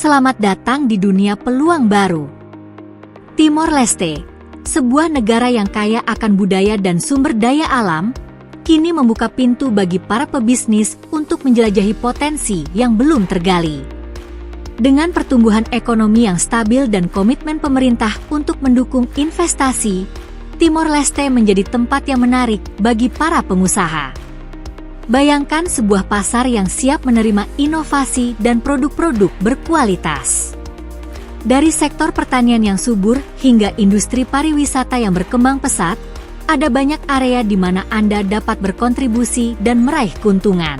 Selamat datang di dunia peluang baru. Timor Leste, sebuah negara yang kaya akan budaya dan sumber daya alam, kini membuka pintu bagi para pebisnis untuk menjelajahi potensi yang belum tergali. Dengan pertumbuhan ekonomi yang stabil dan komitmen pemerintah untuk mendukung investasi, Timor Leste menjadi tempat yang menarik bagi para pengusaha. Bayangkan sebuah pasar yang siap menerima inovasi dan produk-produk berkualitas. Dari sektor pertanian yang subur hingga industri pariwisata yang berkembang pesat, ada banyak area di mana Anda dapat berkontribusi dan meraih keuntungan.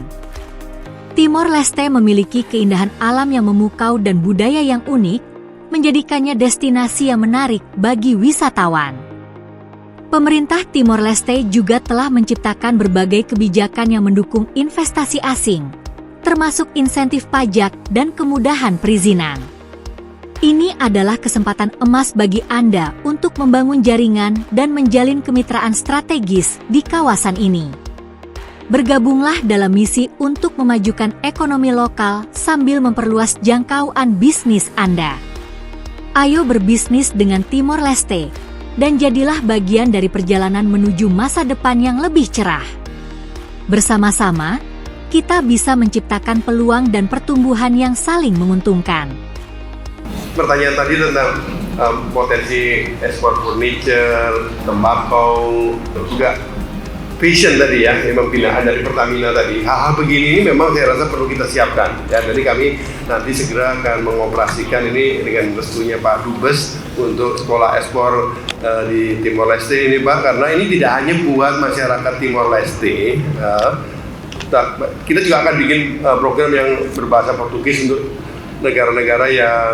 Timor Leste memiliki keindahan alam yang memukau dan budaya yang unik, menjadikannya destinasi yang menarik bagi wisatawan. Pemerintah Timor Leste juga telah menciptakan berbagai kebijakan yang mendukung investasi asing, termasuk insentif pajak dan kemudahan perizinan. Ini adalah kesempatan emas bagi Anda untuk membangun jaringan dan menjalin kemitraan strategis di kawasan ini. Bergabunglah dalam misi untuk memajukan ekonomi lokal sambil memperluas jangkauan bisnis Anda. Ayo berbisnis dengan Timor Leste, dan jadilah bagian dari perjalanan menuju masa depan yang lebih cerah. Bersama-sama, kita bisa menciptakan peluang dan pertumbuhan yang saling menguntungkan. Pertanyaan tadi tentang potensi ekspor furniture, tembakau, juga fashion tadi ya, memang binaan dari Pertamina tadi. Hal-hal begini ini memang saya rasa perlu kita siapkan. Ya, jadi kami nanti segera akan mengoperasikan ini dengan restunya Pak Dubes untuk sekolah ekspor di Timor Leste ini Pak, karena ini tidak hanya buat masyarakat Timor Leste. Kita juga akan bikin program yang berbahasa Portugis untuk negara-negara yang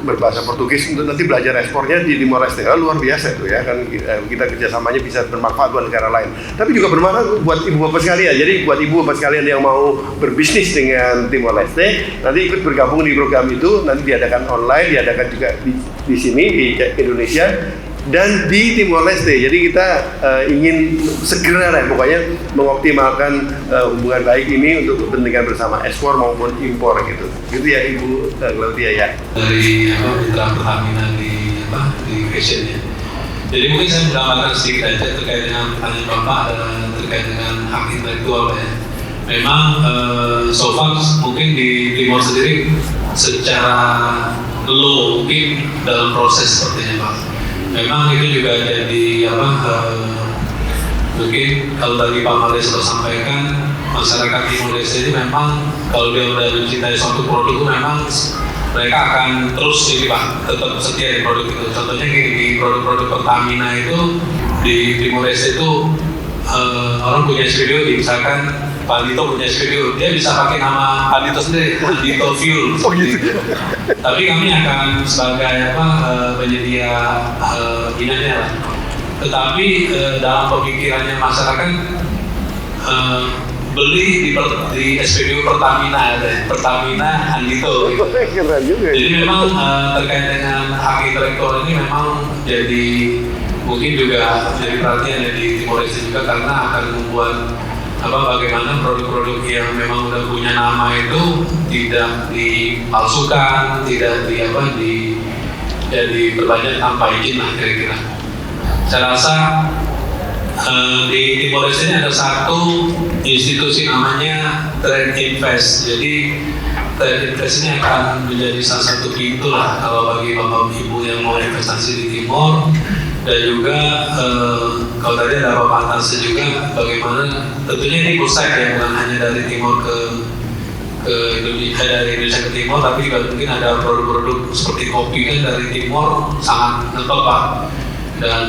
berbahasa Portugis untuk nanti belajar ekspornya di Timor Leste. Luar biasa itu ya, kan kita kerjasamanya bisa bermanfaat buat negara lain, tapi juga bermanfaat buat ibu bapak sekalian. Jadi buat ibu bapak sekalian yang mau berbisnis dengan Timor Leste, nanti ikut bergabung di program itu, nanti diadakan online, diadakan juga di sini di Indonesia dan di Timor Leste. Jadi kita ingin segera pokoknya mengoptimalkan hubungan baik ini untuk kepentingan bersama ekspor maupun impor gitu ya Ibu Claudia ya. Dari mitra Pertamina di fashion ya. Jadi mungkin saya menambahkan sedikit aja terkait dengan pertanyaan Bapak terkait dengan hak intelektual ya. Memang so far mungkin di Timor sendiri secara low mungkin dalam proses sepertinya Pak. Memang itu juga jadi mungkin kalau tadi Pak Males sudah sampaikan, masyarakat Timor Leste ini memang kalau dia sudah mencintai suatu produk itu memang mereka akan terus ini Pak, tetap setia di produk itu. Contohnya di produk-produk Pertamina itu di Timor Leste itu orang punya studio, misalkan Pak Dito punya studio, dia bisa pakai nama Pak Dito sendiri, Dito Fuel. Tapi kami akan sebagai penyedia binanya lah. Tetapi dalam pemikirannya masyarakat beli di SPBU Pertamina, Pertamina Andito. Gitu. Jadi memang terkait dengan hak intelektual ini memang jadi mungkin juga jadi perhatian di Timor Leste juga, karena akan membuat bagaimana produk-produk yang memang udah punya nama itu tidak dipalsukan, tidak diperbanyak tanpa izin lah kira-kira. Saya rasa di Timor Leste ini ada satu institusi namanya Trade Invest. Jadi Trade Invest ini akan menjadi salah satu pintu lah kalau bagi bapak ibu yang mau investasi di Timor. Dan juga kalau tadi ada Bapak Atas juga, bagaimana tentunya ini pusat ya, bukan hanya dari Timor ke Indonesia, dari Indonesia ke Timor, tapi juga mungkin ada produk-produk seperti kopi kan dari Timor sangat ngetop Pak. Dan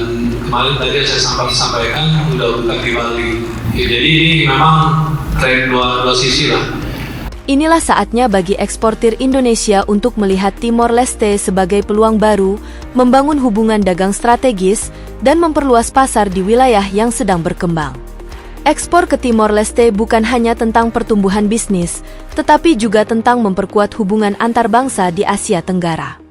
kemarin tadi saya sampaikan sudah buka di Bali. Ya, jadi ini memang tren dua sisi lah. Inilah saatnya bagi eksportir Indonesia untuk melihat Timor Leste sebagai peluang baru, membangun hubungan dagang strategis, dan memperluas pasar di wilayah yang sedang berkembang. Ekspor ke Timor Leste bukan hanya tentang pertumbuhan bisnis, tetapi juga tentang memperkuat hubungan antar bangsa di Asia Tenggara.